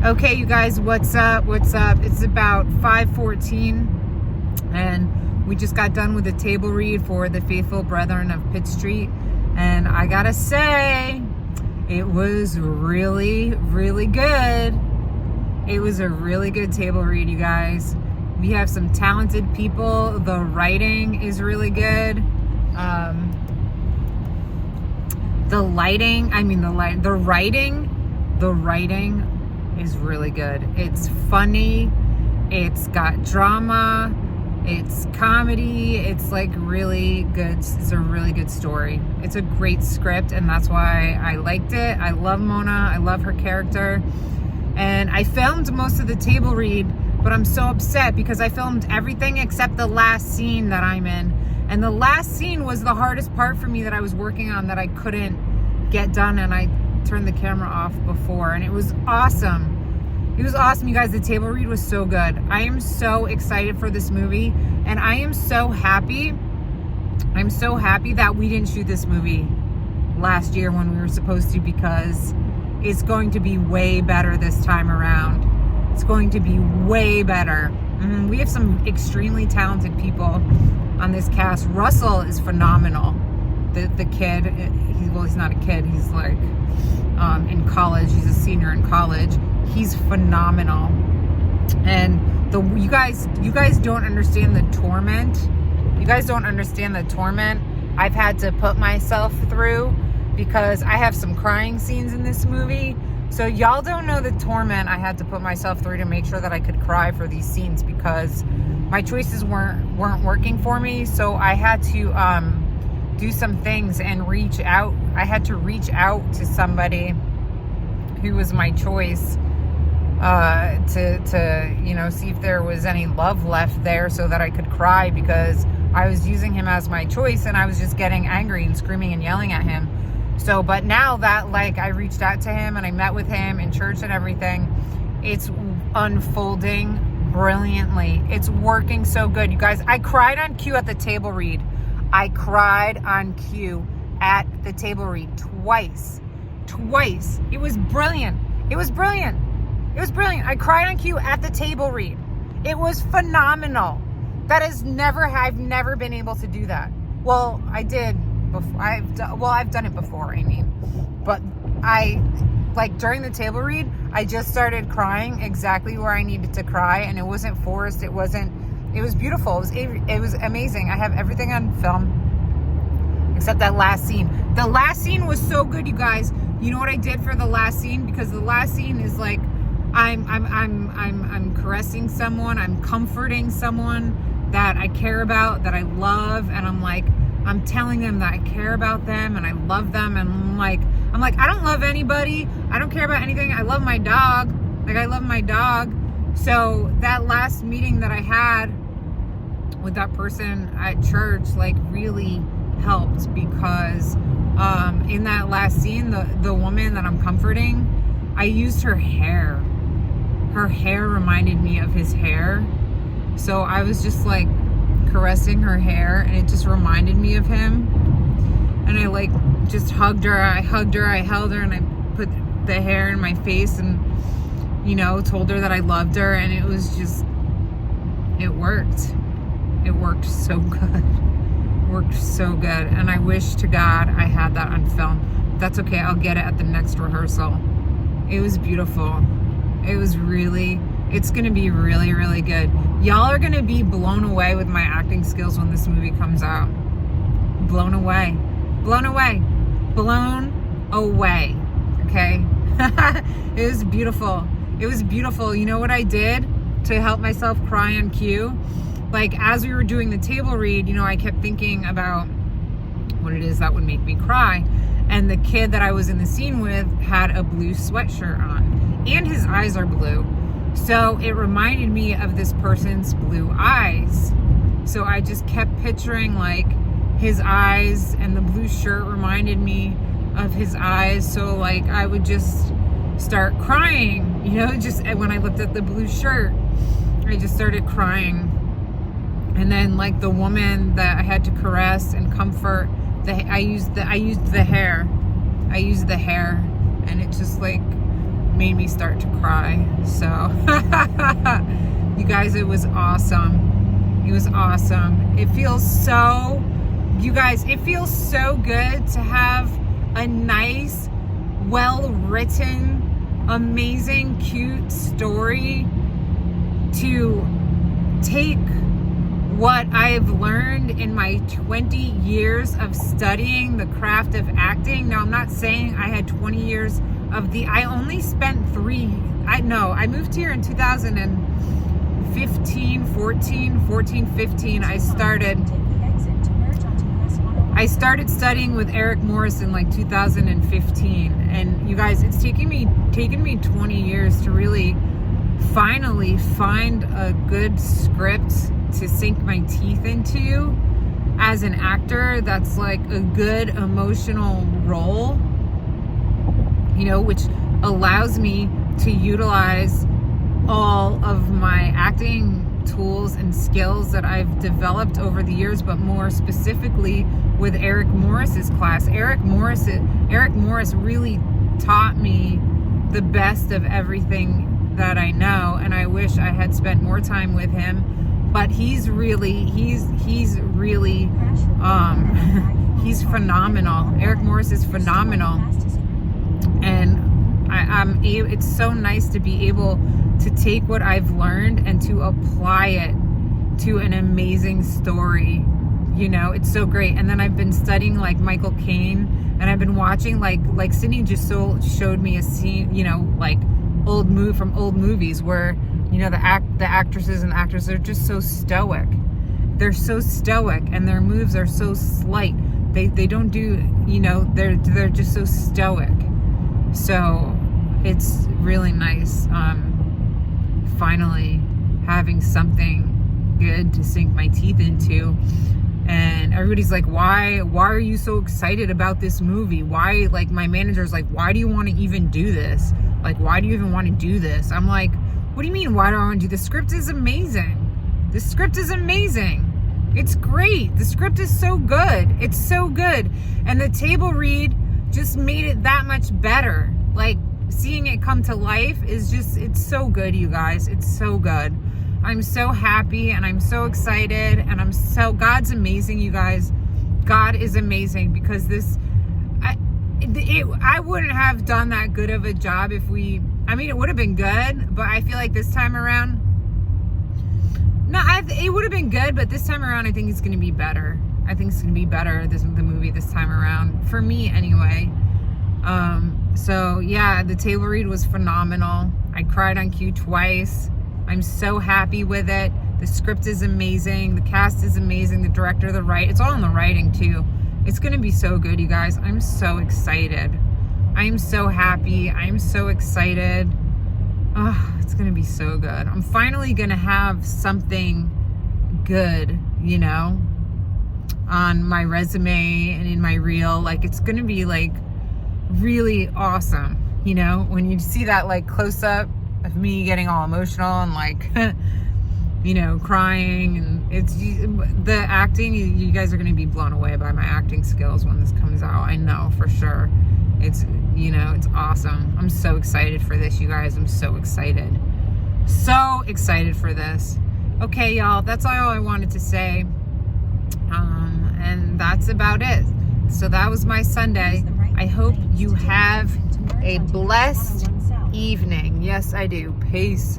Okay, you guys, what's up? What's up? It's about 5:14, and we just got done with a table read for the Faithful Brethren of Pitt Street, and I gotta say, it was really, really good. It was a really good table read, you guys. We have some talented people. The writing is really good. The writing is really good. It's funny, it's got drama, it's comedy, it's like really good. It's a really good story. It's a great script, and that's why I liked it. I love Mona, I love her character. And I filmed most of the table read, but I'm so upset because I filmed everything except the last scene that I'm in. And the last scene was the hardest part for me that I was working on that I couldn't get done, and I turned the camera off before, and it was awesome. It was awesome, you guys. The table read was so good. I am so excited for this movie, and I am so happy. I'm so happy that we didn't shoot this movie last year when we were supposed to, because it's going to be way better this time around. It's going to be way better. We have some extremely talented people on this cast. Russell is phenomenal. The kid, he's not a kid, he's like in college. He's a senior in college. He's phenomenal. And you guys don't understand the torment. You guys don't understand the torment I've had to put myself through, because I have some crying scenes in this movie. So y'all don't know the torment I had to put myself through to make sure that I could cry for these scenes, because my choices weren't working for me. So I had to do some things and reach out. I had to reach out to somebody who was my choice to see if there was any love left there so that I could cry, because I was using him as my choice and I was just getting angry and screaming and yelling at him. So, but now that I reached out to him and I met with him in church and everything, it's unfolding brilliantly. It's working so good, you guys. I cried on cue at the table read. I cried on cue at the table read twice. It was brilliant. I cried on cue at the table read. It was phenomenal. I've never been able to do that. Well, I did before. I've done it before, but during the table read, I just started crying exactly where I needed to cry, and it wasn't forced. It was beautiful. It was amazing. I have everything on film except that last scene. The last scene was so good, you guys. You know what I did for the last scene? Because the last scene is like I'm caressing someone, I'm comforting someone that I care about, that I love, and I'm telling them that I care about them and I love them, and I'm like I don't love anybody, I don't care about anything, I love my dog. I love my dog. So that last meeting that I had with that person at church really helped, because in that last scene, the woman that I'm comforting, I used her hair. Her hair reminded me of his hair. So I was just caressing her hair, and it just reminded me of him. And I just hugged her. I held her, and I put the hair in my face and told her that I loved her, and it was just, it worked. It worked so good. And I wish to God I had that on film. That's okay, I'll get it at the next rehearsal. It was beautiful. It's gonna be really, really good. Y'all are gonna be blown away with my acting skills when this movie comes out. Blown away. Okay? It was beautiful. You know what I did to help myself cry on cue? As we were doing the table read, I kept thinking about what it is that would make me cry. And the kid that I was in the scene with had a blue sweatshirt on, and his eyes are blue. So it reminded me of this person's blue eyes. So I just kept picturing his eyes, and the blue shirt reminded me of his eyes. So I would just start crying, just when I looked at the blue shirt, I just started crying. And then the woman that I had to caress and comfort, I used the hair, and it just made me start to cry. So, you guys, it was awesome. It was awesome. It feels so, you guys, it feels so good to have a nice, well-written, amazing, cute story to take what I've learned in my 20 years of studying the craft of acting. Now, I'm not saying I had 20 years of I only spent I moved here in 2015, 14, 15. I started studying with Eric Morris in like 2015. And you guys, it's taken me 20 years to really finally find a good script to sink my teeth into as an actor that's like a good emotional role, which allows me to utilize all of my acting tools and skills that I've developed over the years, but more specifically with Eric Morris's class. Eric Morris really taught me the best of everything that I know, and I wish I had spent more time with him. But he's really he's phenomenal. Eric Morris is phenomenal, and it's so nice to be able to take what I've learned and to apply it to an amazing story. It's so great. And then I've been studying like Michael Caine, and I've been watching like Sydney just showed me a scene, like from old movies where the actresses and actors are just so stoic. They're so stoic, and their moves are so slight. They don't do, they're just so stoic. So it's really nice finally having something good to sink my teeth into. And everybody's like, why are you so excited about this movie? Why, like, my manager's like, why do you want to even do this? Like, why do you even want to do this? I'm like, what do you mean, why do I want to do this? The script is amazing. The script is amazing. It's great. The script is so good. It's so good. And the table read just made it that much better. Like, seeing it come to life is just, it's so good, you guys. It's so good. I'm so happy, and I'm so excited, and God's amazing, you guys. God is amazing, because I wouldn't have done that good of a job if it would have been good, but I feel like this time around, it would have been good, but this time around, I think it's going to be better. I think it's going to be better, the movie this time around, for me anyway. So yeah, the table read was phenomenal. I cried on cue twice. I'm so happy with it. The script is amazing. The cast is amazing. The director, the writer, it's all in the writing too. It's going to be so good, you guys. I'm so excited. I'm so happy. I'm so excited. Oh, it's going to be so good. I'm finally going to have something good, on my resume and in my reel. Like, it's going to be like really awesome, when you see that like close up of me getting all emotional and like crying, and it's the acting. You guys are going to be blown away by my acting skills when this comes out. I know for sure. It's it's awesome. I'm so excited for this, you guys. I'm so excited for this. Okay, y'all, that's all I wanted to say, and that's about it. So that was my Sunday. I hope you have a blessed evening. Yes, I do. Peace.